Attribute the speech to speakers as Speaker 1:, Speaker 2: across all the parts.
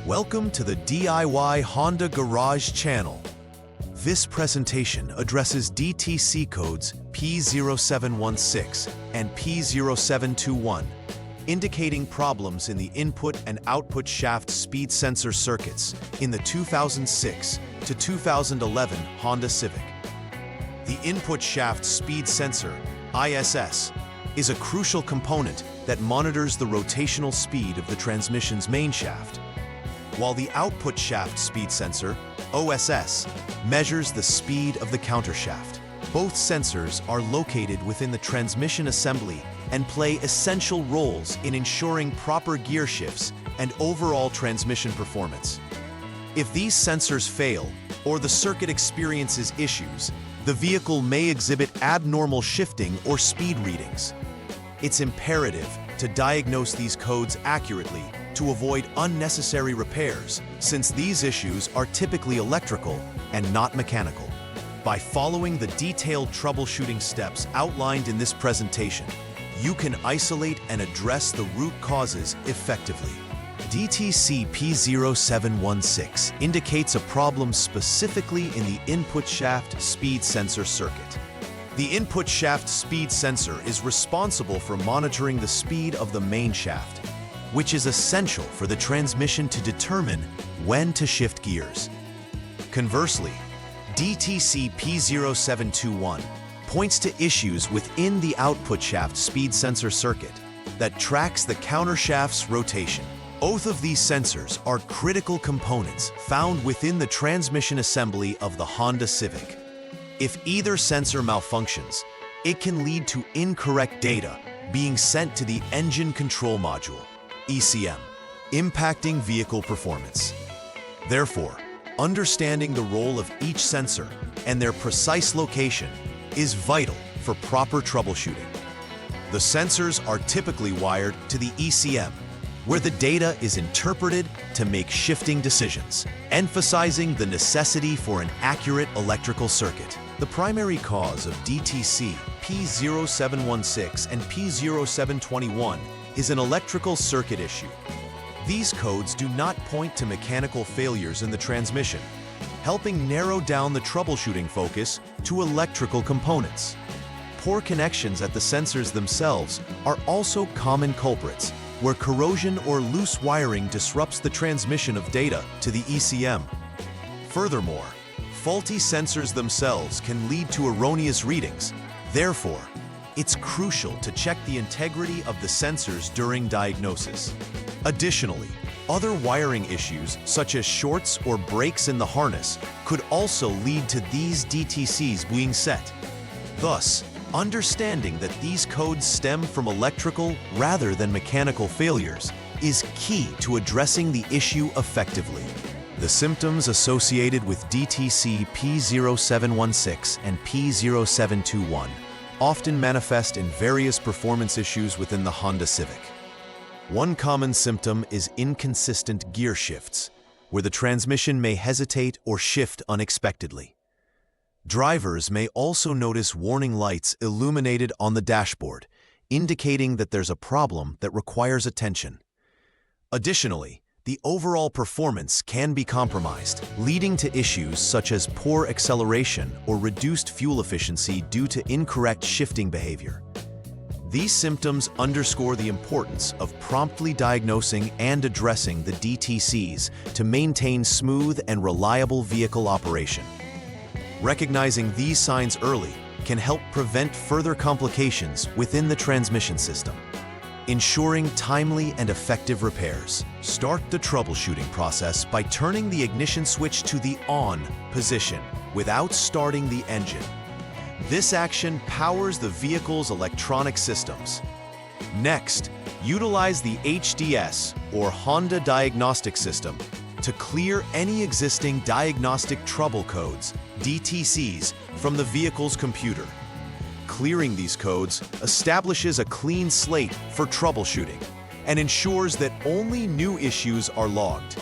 Speaker 1: Welcome to the DIY Honda Garage channel. This presentation addresses DTC codes P0716 and P0721, indicating problems in the input and output shaft speed sensor circuits in the 2006 to 2011 Honda Civic. The input shaft speed sensor, ISS, is a crucial component that monitors the rotational speed of the transmission's main shaft, while the output shaft speed sensor, OSS, measures the speed of the countershaft. Both sensors are located within the transmission assembly and play essential roles in ensuring proper gear shifts and overall transmission performance. If these sensors fail or the circuit experiences issues, the vehicle may exhibit abnormal shifting or speed readings. It's imperative to diagnose these codes accurately to avoid unnecessary repairs, since these issues are typically electrical and not mechanical. By following the detailed troubleshooting steps outlined in this presentation, you can isolate and address the root causes effectively. DTC P0716 indicates a problem specifically in the input shaft speed sensor circuit. The input shaft speed sensor is responsible for monitoring the speed of the main shaft, which is essential for the transmission to determine when to shift gears. Conversely, DTC P0721 points to issues within the output shaft speed sensor circuit that tracks the countershaft's rotation. Both of these sensors are critical components found within the transmission assembly of the Honda Civic. If either sensor malfunctions, it can lead to incorrect data being sent to the engine control module, ECM, impacting vehicle performance. Therefore, understanding the role of each sensor and their precise location is vital for proper troubleshooting. The sensors are typically wired to the ECM, where the data is interpreted to make shifting decisions, emphasizing the necessity for an accurate electrical circuit. The primary cause of DTC P0716 and P0721 is an electrical circuit issue. These codes do not point to mechanical failures in the transmission, helping narrow down the troubleshooting focus to electrical components. Poor connections at the sensors themselves are also common culprits, where corrosion or loose wiring disrupts the transmission of data to the ECM. Furthermore, faulty sensors themselves can lead to erroneous readings. Therefore, it's crucial to check the integrity of the sensors during diagnosis. Additionally, other wiring issues such as shorts or breaks in the harness could also lead to these DTCs being set. Thus, understanding that these codes stem from electrical rather than mechanical failures is key to addressing the issue effectively. The symptoms associated with DTC P0716 and P0721 often manifest in various performance issues within the Honda Civic. One common symptom is inconsistent gear shifts, where the transmission may hesitate or shift unexpectedly. Drivers may also notice warning lights illuminated on the dashboard, indicating that there's a problem that requires attention. Additionally, the overall performance can be compromised, leading to issues such as poor acceleration or reduced fuel efficiency due to incorrect shifting behavior. These symptoms underscore the importance of promptly diagnosing and addressing the DTCs to maintain smooth and reliable vehicle operation. Recognizing these signs early can help prevent further complications within the transmission system. Ensuring timely and effective repairs. Start the troubleshooting process by turning the ignition switch to the on position without starting the engine. This action powers the vehicle's electronic systems. Next, utilize the HDS or Honda Diagnostics system to clear any existing diagnostic trouble codes, DTCs, from the vehicle's computer. Clearing these codes establishes a clean slate for troubleshooting and ensures that only new issues are logged.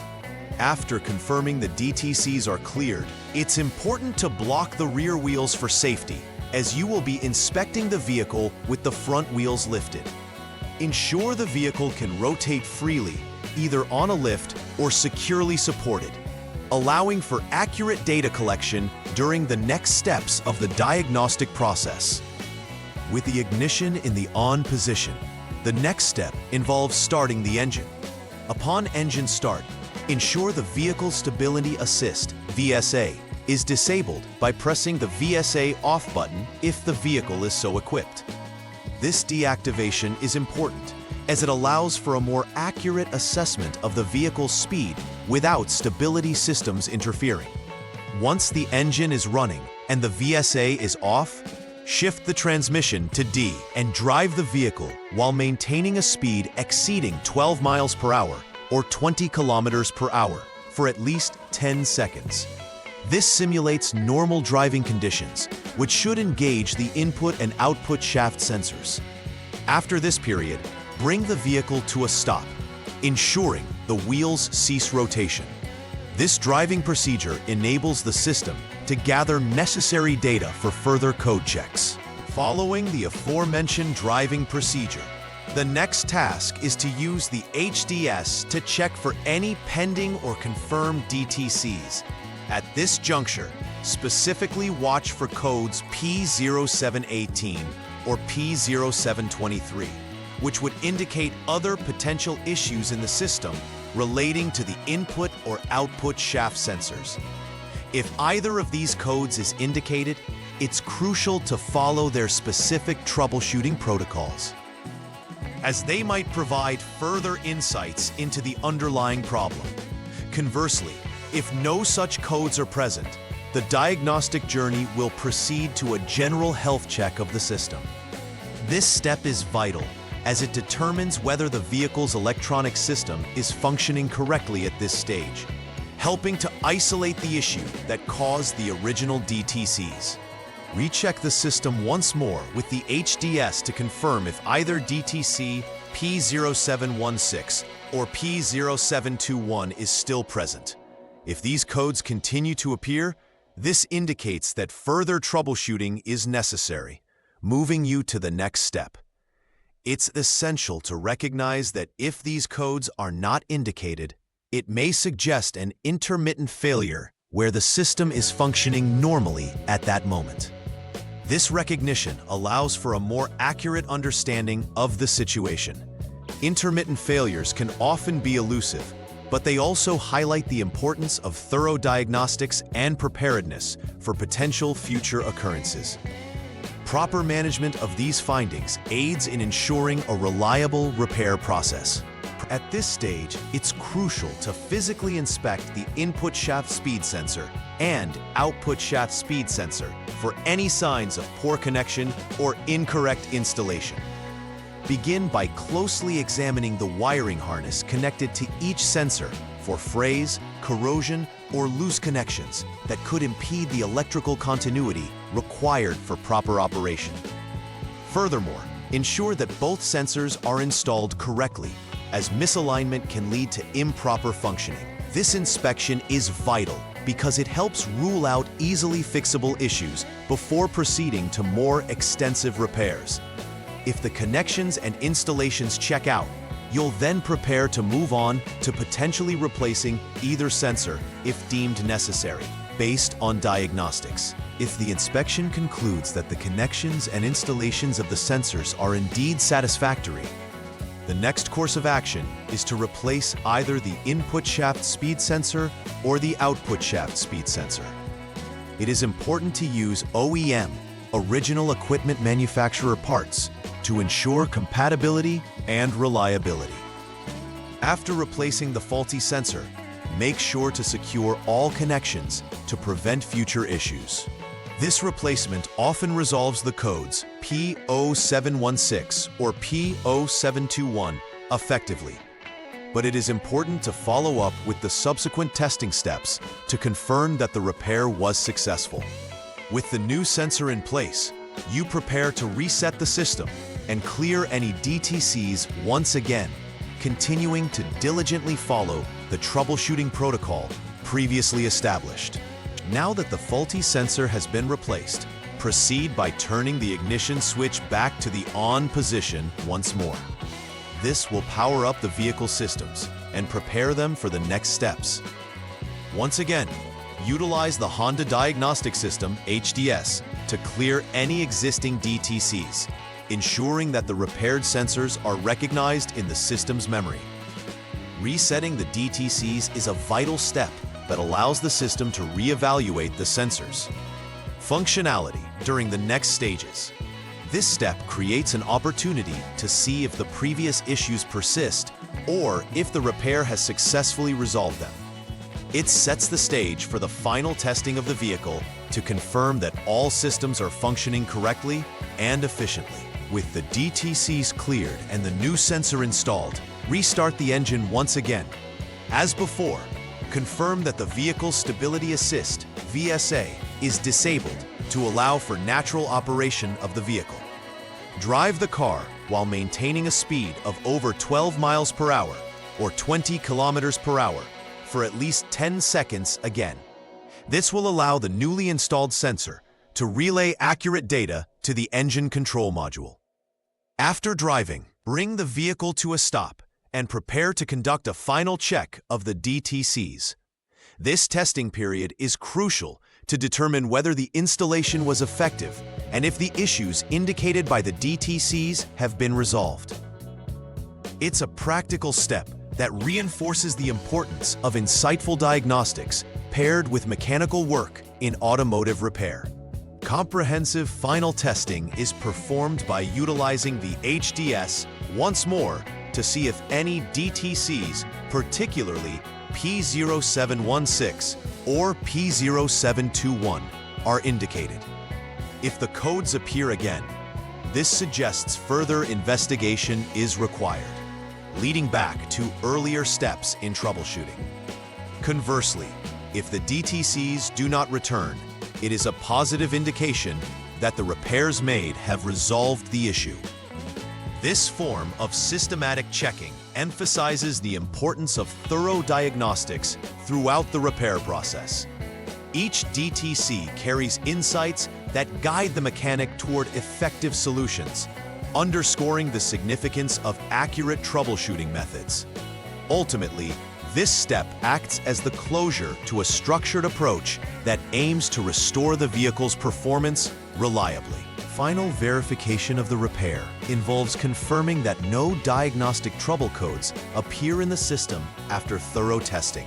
Speaker 1: After confirming the DTCs are cleared, it's important to block the rear wheels for safety, as you will be inspecting the vehicle with the front wheels lifted. Ensure the vehicle can rotate freely either on a lift or securely supported, allowing for accurate data collection during the next steps of the diagnostic process. With the ignition in the on position, the next step involves starting the engine. Upon engine start, ensure the Vehicle Stability Assist (VSA) is disabled by pressing the VSA off button if the vehicle is so equipped. This deactivation is important as it allows for a more accurate assessment of the vehicle's speed without stability systems interfering. Once the engine is running and the VSA is off, shift the transmission to D and drive the vehicle while maintaining a speed exceeding 12 miles per hour or 20 kilometers per hour for at least 10 seconds. This simulates normal driving conditions, which should engage the input and output shaft sensors. After this period, bring the vehicle to a stop, ensuring the wheels cease rotation. This driving procedure enables the system to gather necessary data for further code checks. Following the aforementioned driving procedure, the next task is to use the HDS to check for any pending or confirmed DTCs. At this juncture, specifically watch for codes P0718 or P0723, which would indicate other potential issues in the system relating to the input or output shaft sensors. If either of these codes is indicated, it's crucial to follow their specific troubleshooting protocols, as they might provide further insights into the underlying problem. Conversely, if no such codes are present, the diagnostic journey will proceed to a general health check of the system. This step is vital as it determines whether the vehicle's electronic system is functioning correctly at this stage, helping to isolate the issue that caused the original DTCs. Recheck the system once more with the HDS to confirm if either DTC P0716 or P0721 is still present. If these codes continue to appear, this indicates that further troubleshooting is necessary, moving you to the next step. It's essential to recognize that if these codes are not indicated, it may suggest an intermittent failure where the system is functioning normally at that moment. This recognition allows for a more accurate understanding of the situation. Intermittent failures can often be elusive, but they also highlight the importance of thorough diagnostics and preparedness for potential future occurrences. Proper management of these findings aids in ensuring a reliable repair process. At this stage, it's crucial to physically inspect the input shaft speed sensor and output shaft speed sensor for any signs of poor connection or incorrect installation. Begin by closely examining the wiring harness connected to each sensor for frays, corrosion, or loose connections that could impede the electrical continuity required for proper operation. Furthermore, ensure that both sensors are installed correctly, as misalignment can lead to improper functioning. This inspection is vital because it helps rule out easily fixable issues before proceeding to more extensive repairs. If the connections and installations check out, you'll then prepare to move on to potentially replacing either sensor if deemed necessary, based on diagnostics. If the inspection concludes that the connections and installations of the sensors are indeed satisfactory, the next course of action is to replace either the input shaft speed sensor or the output shaft speed sensor. It is important to use OEM, original equipment manufacturer parts, to ensure compatibility and reliability. After replacing the faulty sensor, make sure to secure all connections to prevent future issues. This replacement often resolves the codes P0716 or P0721 effectively, but it is important to follow up with the subsequent testing steps to confirm that the repair was successful. With the new sensor in place, you prepare to reset the system and clear any DTCs once again, continuing to diligently follow the troubleshooting protocol previously established. Now that the faulty sensor has been replaced, proceed by turning the ignition switch back to the on position once more. This will power up the vehicle systems, and prepare them for the next steps. Once again, utilize the Honda Diagnostic System, HDS, to clear any existing DTCs, ensuring that the repaired sensors are recognized in the system's memory. Resetting the DTCs is a vital step that allows the system to reevaluate the sensors. Functionality during the next stages. This step creates an opportunity to see if the previous issues persist or if the repair has successfully resolved them. It sets the stage for the final testing of the vehicle to confirm that all systems are functioning correctly and efficiently. With the DTCs cleared and the new sensor installed, restart the engine once again. As before, confirm that the Vehicle Stability Assist, VSA, is disabled to allow for natural operation of the vehicle. Drive the car while maintaining a speed of over 12 miles per hour or 20 kilometers per hour for at least 10 seconds again. This will allow the newly installed sensor to relay accurate data to the engine control module. After driving, bring the vehicle to a stop and prepare to conduct a final check of the DTCs. This testing period is crucial to determine whether the installation was effective and if the issues indicated by the DTCs have been resolved. It's a practical step that reinforces the importance of insightful diagnostics paired with mechanical work in automotive repair. Comprehensive final testing is performed by utilizing the HDS once more to see if any DTCs, particularly P0716 or P0721, are indicated. If the codes appear again, this suggests further investigation is required, leading back to earlier steps in troubleshooting. Conversely, if the DTCs do not return, it is a positive indication that the repairs made have resolved the issue. This form of systematic checking emphasizes the importance of thorough diagnostics throughout the repair process. Each DTC carries insights that guide the mechanic toward effective solutions, underscoring the significance of accurate troubleshooting methods. Ultimately, this step acts as the closure to a structured approach that aims to restore the vehicle's performance reliably. Final verification of the repair involves confirming that no diagnostic trouble codes appear in the system after thorough testing.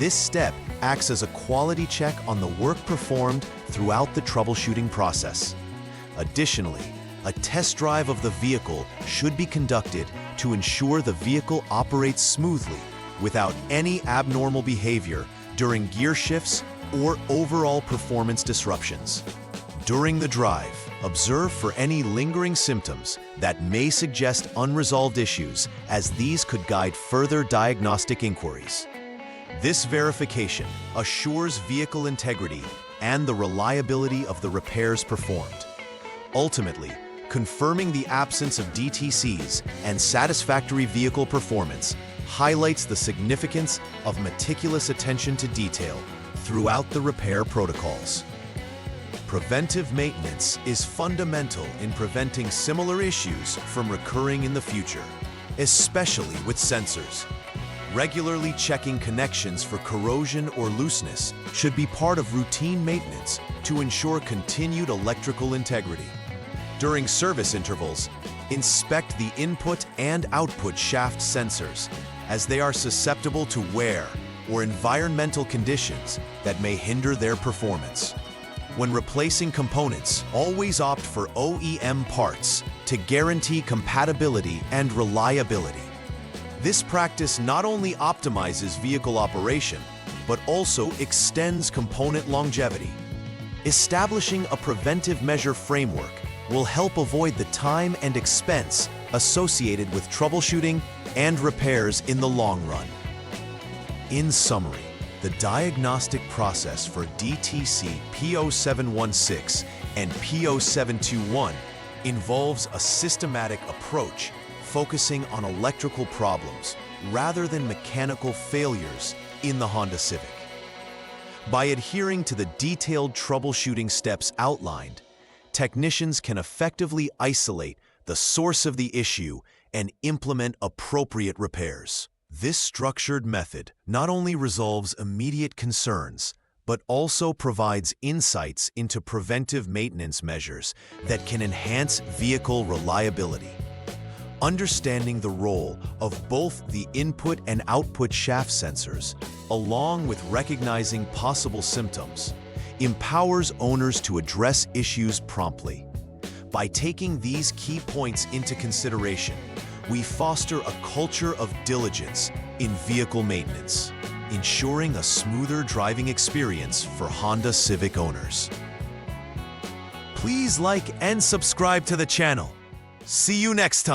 Speaker 1: This step acts as a quality check on the work performed throughout the troubleshooting process. Additionally, a test drive of the vehicle should be conducted to ensure the vehicle operates smoothly without any abnormal behavior during gear shifts or overall performance disruptions. During the drive, observe for any lingering symptoms that may suggest unresolved issues, as these could guide further diagnostic inquiries. This verification assures vehicle integrity and the reliability of the repairs performed. Ultimately, confirming the absence of DTCs and satisfactory vehicle performance highlights the significance of meticulous attention to detail throughout the repair protocols. Preventive maintenance is fundamental in preventing similar issues from recurring in the future, especially with sensors. Regularly checking connections for corrosion or looseness should be part of routine maintenance to ensure continued electrical integrity. During service intervals, inspect the input and output shaft sensors, as they are susceptible to wear or environmental conditions that may hinder their performance. When replacing components, always opt for OEM parts to guarantee compatibility and reliability. This practice not only optimizes vehicle operation, but also extends component longevity. Establishing a preventive measure framework will help avoid the time and expense associated with troubleshooting and repairs in the long run. In summary, the diagnostic process for DTC P0716 and P0721 involves a systematic approach focusing on electrical problems rather than mechanical failures in the Honda Civic. By adhering to the detailed troubleshooting steps outlined, technicians can effectively isolate the source of the issue and implement appropriate repairs. This structured method not only resolves immediate concerns, but also provides insights into preventive maintenance measures that can enhance vehicle reliability. Understanding the role of both the input and output shaft sensors, along with recognizing possible symptoms, empowers owners to address issues promptly. By taking these key points into consideration, we foster a culture of diligence in vehicle maintenance, ensuring a smoother driving experience for Honda Civic owners. Please like and subscribe to the channel. See you next time.